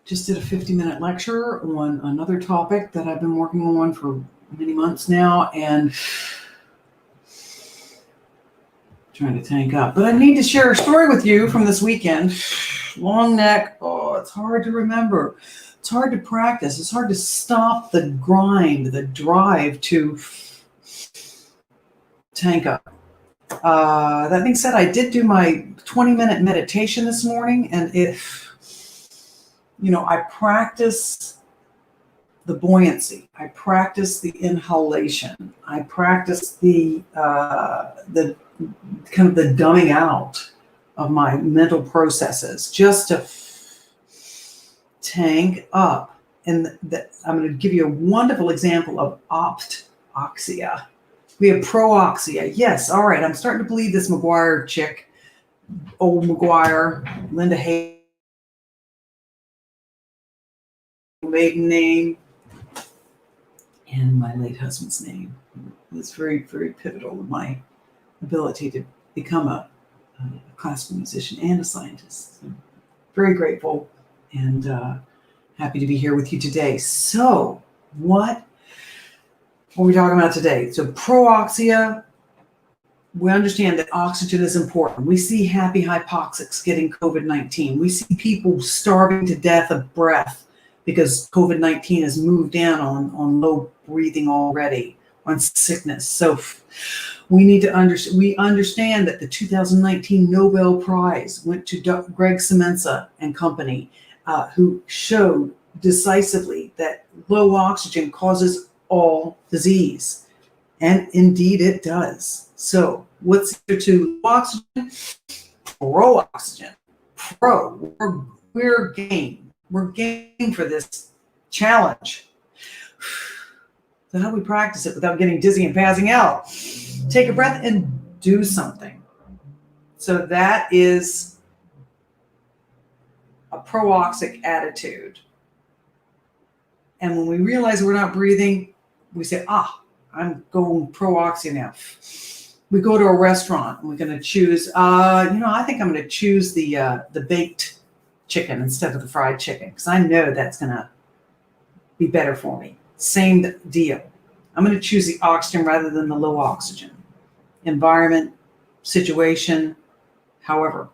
Just did a 50-minute lecture on another topic that I've been working on for many months now, and trying to tank up. But I need to share a story with you from this weekend. Long neck. Oh, it's hard to remember. It's hard to practice. It's hard to stop the grind, the drive to tank up. That being said, I did do my 20-minute meditation this morning, and I practice the buoyancy. I practice the inhalation. I practice the kind of the dumbing out of my mental processes just to tank up. And I'm going to give you a wonderful example of PROoxia. We have PROoxia. Yes, all right. I'm starting to believe this McGuire chick, old McGuire, Linda Hay, maiden name, and my late husband's name was very, very pivotal in my ability to become a classical musician and a scientist. So very grateful and happy to be here with you today. So what are we talking about today? So PROoxia, we understand that oxygen is important. We see happy hypoxics getting COVID-19. We see people starving to death of breath because COVID-19 has moved in on low breathing already, on sickness. So we need to understand that the 2019 Nobel Prize went to Greg Semenza and company, who showed decisively that low oxygen causes all disease. And indeed it does. So what's there to low oxygen? PROoxygen. We're game. We're game for this challenge. So how do we practice it without getting dizzy and passing out? Take a breath and do something. So that is a PROoxic attitude. And when we realize we're not breathing, we say, I'm going PROoxia now. We go to a restaurant and we're going to choose, I think I'm going to choose the baked chicken instead of the fried chicken because I know that's going to be better for me. Same deal. I'm going to choose the oxygen rather than the low oxygen. Environment, situation, however.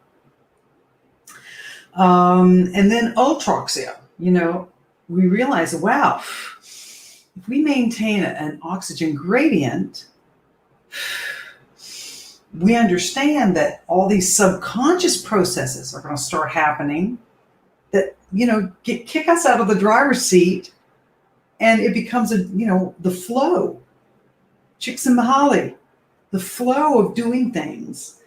And then ultroxia, we realize, wow, if we maintain an oxygen gradient, we understand that all these subconscious processes are going to start happening that, kick us out of the driver's seat, and it becomes the flow. Csikszentmihalyi, the flow of doing things.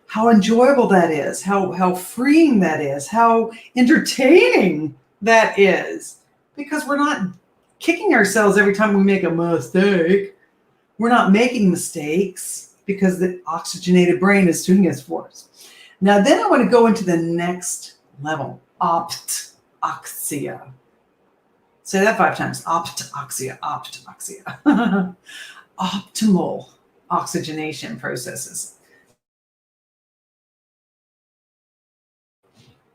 How enjoyable that is, how freeing that is, how entertaining that is. Because we're not kicking ourselves every time we make a mistake. We're not making mistakes because the oxygenated brain is doing it for us. Now then I want to go into the next level, PROoxia. Say that 5 times, PROoxia, PROoxia. Optimal oxygenation processes.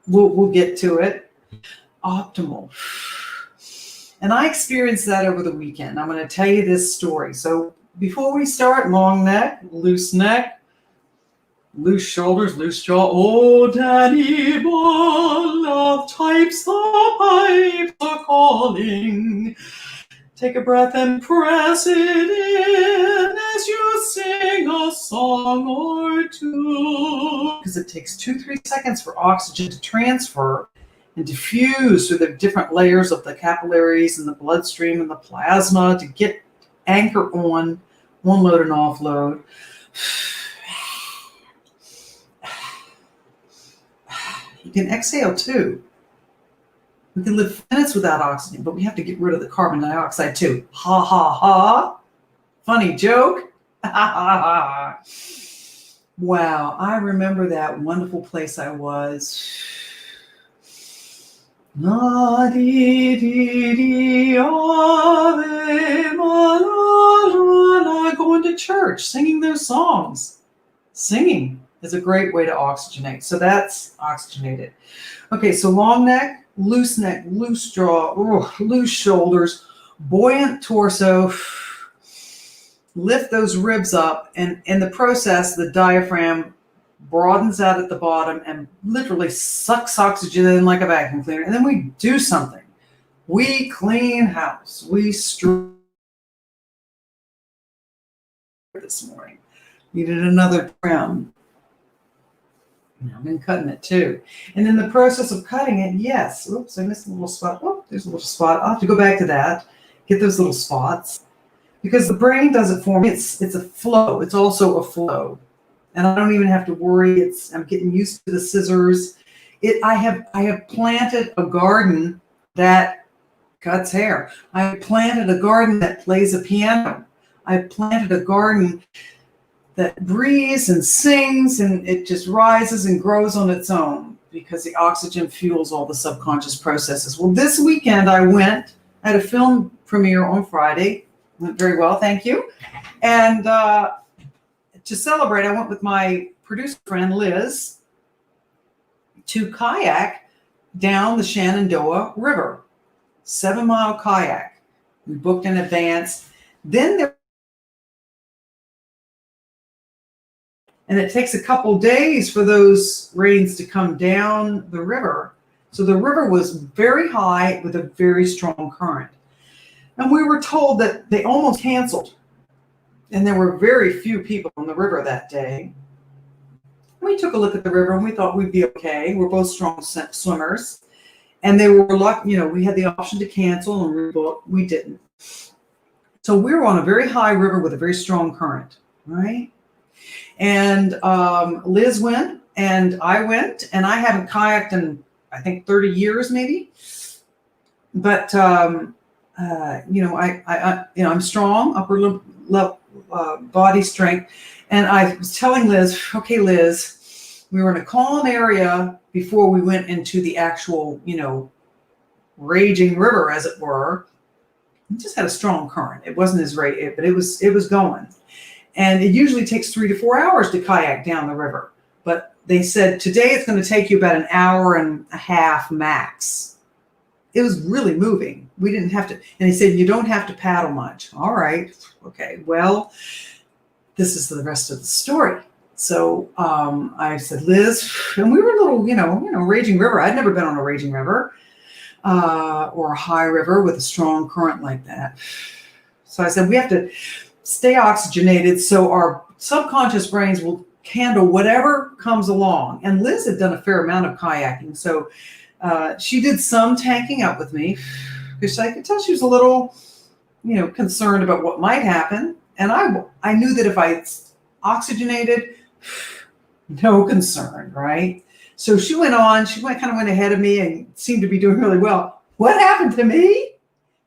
We'll get to it. Optimal. And I experienced that over the weekend. I'm going to tell you this story. So before we start, long neck, loose shoulders, loose jaw. Oh, Daddy, ball of types, the pipes are calling. Take a breath and press it in as you sing a song or two. Because it takes 2-3 seconds for oxygen to transfer and diffuse through the different layers of the capillaries and the bloodstream and the plasma to get anchor on load and offload. You can exhale too. We can live minutes without oxygen, but we have to get rid of the carbon dioxide too. Ha ha ha. Funny joke. Wow, I remember that wonderful place I was. La di di di ave ma la la la, going to church, singing those songs. Singing is a great way to oxygenate. So that's oxygenated. Okay, so long neck, loose neck, loose jaw, loose shoulders, buoyant torso. Lift those ribs up, and in the process, the diaphragm broadens out at the bottom and literally sucks oxygen in like a vacuum cleaner. And then we do something. We clean house. We strip this morning. Needed another trim. I've been cutting it too. And in the process of cutting it, yes. Oops, I missed a little spot. Oh, there's a little spot. I'll have to go back to that. Get those little spots. Because the brain does it for me. It's a flow. It's also a flow. And I don't even have to worry. I'm getting used to the scissors. I have planted a garden that cuts hair. I have planted a garden that plays a piano. I've planted a garden that breathes and sings, and it just rises and grows on its own because the oxygen fuels all the subconscious processes. Well, this weekend I had a film premiere on Friday. Went very well, thank you. And to celebrate, I went with my producer friend Liz to kayak down the Shenandoah River, 7-mile kayak. We booked in advance. And it takes a couple days for those rains to come down the river. So the river was very high with a very strong current. And we were told that they almost canceled. And there were very few people on the river that day. We took a look at the river and we thought we'd be okay. We're both strong swimmers. And they were lucky, we had the option to cancel and rebook. We didn't. So we were on a very high river with a very strong current, right? And Liz went and I went, and I haven't kayaked in, I think, 30 years maybe. But I'm strong, upper body strength. And I was telling Liz, okay, Liz, we were in a calm area before we went into the actual, raging river, as it were. It just had a strong current. It wasn't as raging, but it was going. And it usually takes 3 to 4 hours to kayak down the river. But they said today it's going to take you about an hour and a half max. It was really moving. We didn't have to. And he said, you don't have to paddle much. All right. Okay. Well, this is the rest of the story. So I said, Liz, and we were a little, raging river. I'd never been on a raging river or a high river with a strong current like that. So I said, we have to stay oxygenated so our subconscious brains will handle whatever comes along. And Liz had done a fair amount of kayaking. So she did some tanking up with me because I could tell she was a little, concerned about what might happen. And I knew that if I oxygenated, no concern, right? So she went on, kind of went ahead of me and seemed to be doing really well. What happened to me?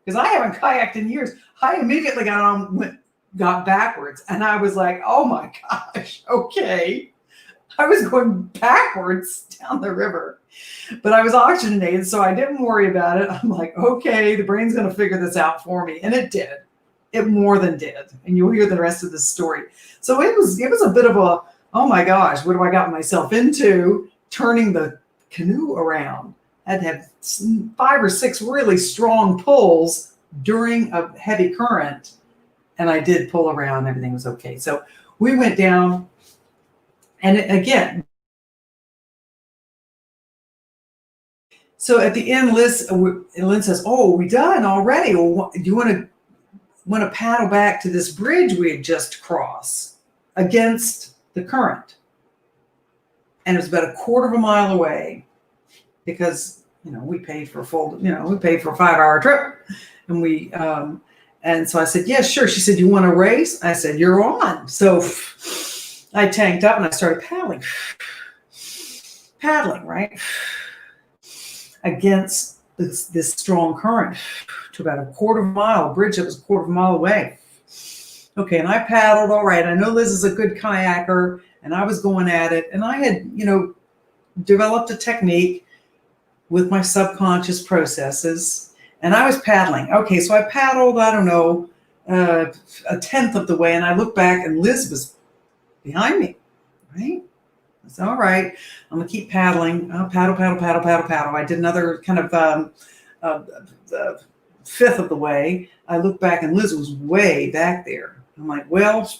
Because I haven't kayaked in years. I immediately got backwards, and I was like, oh my gosh, okay. I was going backwards down the river, but I was oxygenated, so I didn't worry about it. I'm like, okay, the brain's going to figure this out for me. And it did. It more than did. And you'll hear the rest of the story. So it was a bit of a, oh my gosh, what have I gotten myself into, turning the canoe around. I had to have 5 or 6 really strong pulls during a heavy current. And I did pull around. Everything was okay. So we went down. And again, so at the end, Lynn says, oh, are we done already? Well, do you want to paddle back to this bridge we had just crossed against the current? And it was about a quarter of a mile away because, we paid for a 5-hour trip. And and so I said, yes, sure. She said, you want to race? I said, you're on. So I tanked up and I started paddling, right? Against this strong current to about a quarter of a mile, a bridge that was a quarter of a mile away. Okay, and I paddled, all right. I know Liz is a good kayaker, and I was going at it. And I had, developed a technique with my subconscious processes, and I was paddling. Okay, so I paddled, I don't know, a tenth of the way, and I looked back, and Liz was behind me, right? So, all right, I'm gonna keep paddling. Paddle, paddle, paddle, paddle, paddle. I did another kind of fifth of the way. I looked back and Liz was way back there. I'm like, well,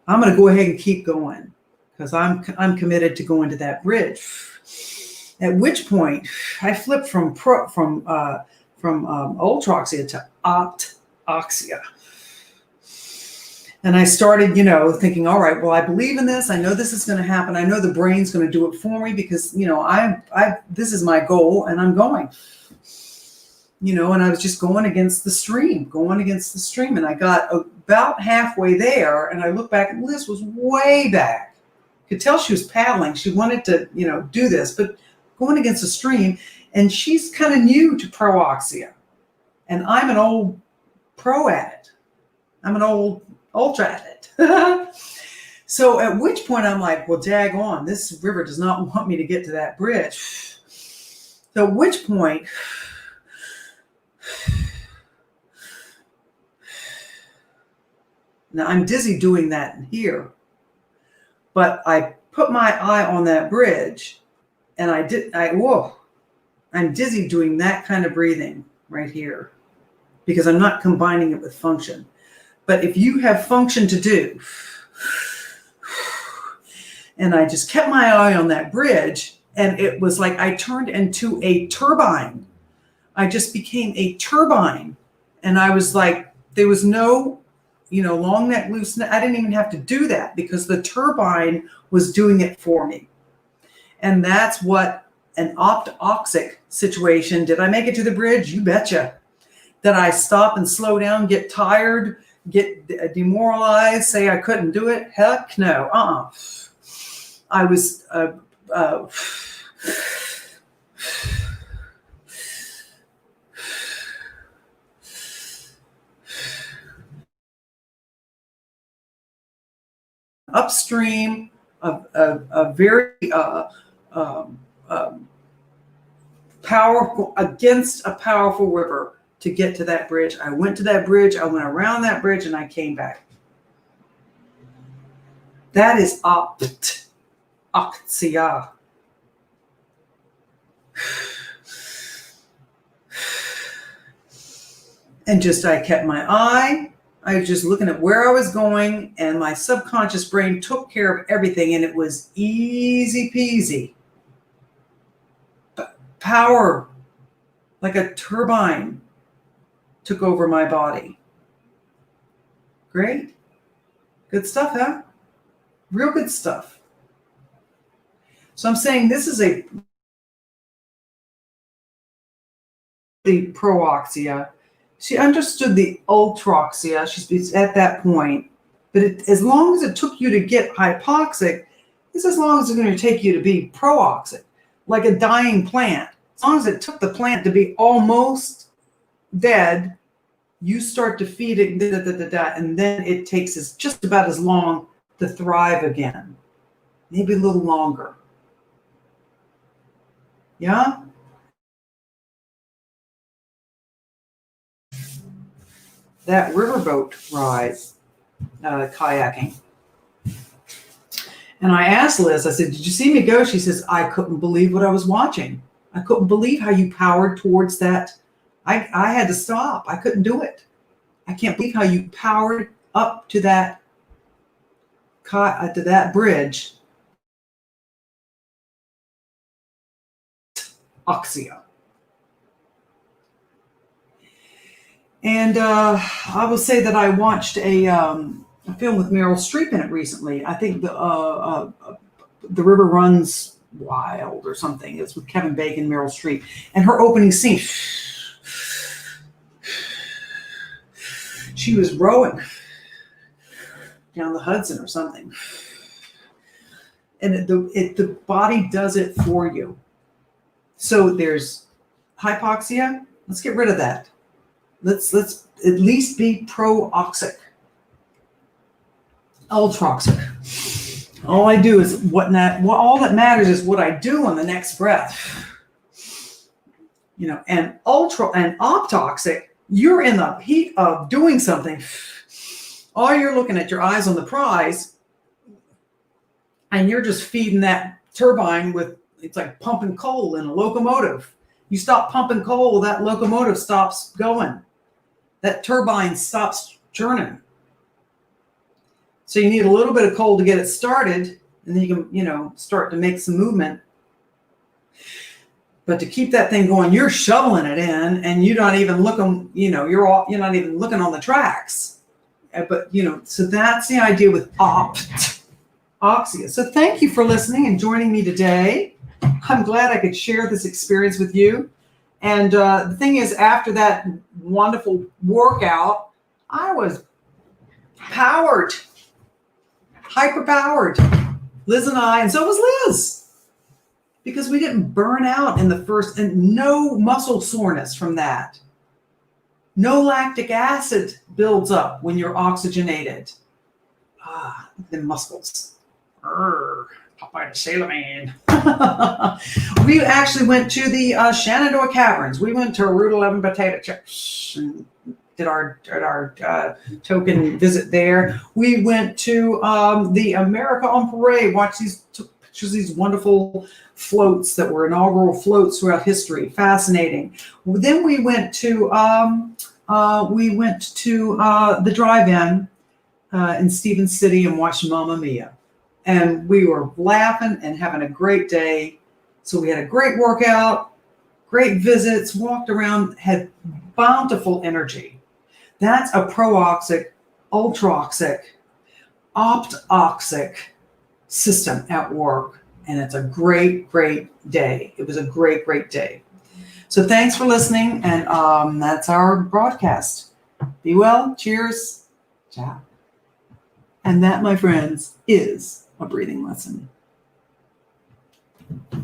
I'm gonna go ahead and keep going because I'm committed to going to that bridge. At which point, I flipped from PROoxia to PROxia. And I started, thinking, all right, well, I believe in this. I know this is going to happen. I know the brain's going to do it for me because, this is my goal and I'm going, and I was just going against the stream. And I got about halfway there and I looked back and Liz was way back. Could tell she was paddling. She wanted to, do this, but going against the stream. And she's kind of new to PROoxia. And I'm an old pro at it. I'm an old ultra at it. So at which point I'm like, well, daggone, this river does not want me to get to that bridge. So at which point, now I'm dizzy doing that here, but I put my eye on that bridge and I'm dizzy doing that kind of breathing right here because I'm not combining it with function. But if you have function to do, and I just kept my eye on that bridge, and it was like I turned into a turbine. I just became a turbine. And I was like, there was no, long neck, loose neck. I didn't even have to do that because the turbine was doing it for me. And that's what an opt-oxic situation. Did I make it to the bridge? You betcha. Did I stop and slow down, get tired, get demoralized, say I couldn't do it? Heck no. I was upstream of a very powerful, against a powerful river to get to that bridge. I went to that bridge, I went around that bridge, and I came back. That is PROoxia. And I kept my eye. I was just looking at where I was going, and my subconscious brain took care of everything, and it was easy peasy. Power, like a turbine, took over my body. Great. Good stuff, huh? Real good stuff. So I'm saying this is the PROoxia. She understood the ultroxia. She's at that point. But as long as it took you to get hypoxic, it's as long as it's going to take you to be PROoxic, like a dying plant. As long as it took the plant to be almost dead, you start to feed it, and then it takes just about as long to thrive again. Maybe a little longer. Yeah? That riverboat ride, kayaking. And I asked Liz, I said, did you see me go? She says, I couldn't believe what I was watching. I couldn't believe how you powered towards that. I had to stop. I couldn't do it. I can't believe how you powered up to that bridge. Oxia. And I will say that I watched a film with Meryl Streep in it recently. I think the River Runs Wild or something. It's with Kevin Bacon, Meryl Streep, and her opening scene. She was rowing down the Hudson or something, and the body does it for you. So there's hypoxia. Let's get rid of that. Let's at least be PROoxic. Ultroxic. All I do is all that matters is what I do on the next breath. And optoxic, you're in the heat of doing something. All you're looking at, your eyes on the prize, and you're just feeding that turbine with, it's like pumping coal in a locomotive. You stop pumping coal, that locomotive stops going. That turbine stops churning. So you need a little bit of coal to get it started, and then you can, start to make some movement. But to keep that thing going, you're shoveling it in, and you're not even looking, you're not even looking on the tracks. But so that's the idea with PROoxia. So thank you for listening and joining me today. I'm glad I could share this experience with you. And the thing is, after that wonderful workout, I was powered, hyper-powered. Liz and I, and so was Liz, because we didn't burn out in the first, and no muscle soreness from that. No lactic acid builds up when you're oxygenated. The muscles. Popeye the Sailor Man. We actually went to the Shenandoah Caverns. We went to Route 11 potato chips and did our token visit there. We went to the America on Parade, took pictures of these wonderful floats that were inaugural floats throughout history. Fascinating. Then we went to the drive-in in Stevens City and watched Mamma Mia. And we were laughing and having a great day. So we had a great workout, great visits, walked around, had bountiful energy. That's a PROoxic, ultraoxic, optoxic system at work. And it's a great, great day. It was a great, great day. So thanks for listening. And that's our broadcast. Be well. Cheers. Ciao. And that, my friends, is a breathing lesson.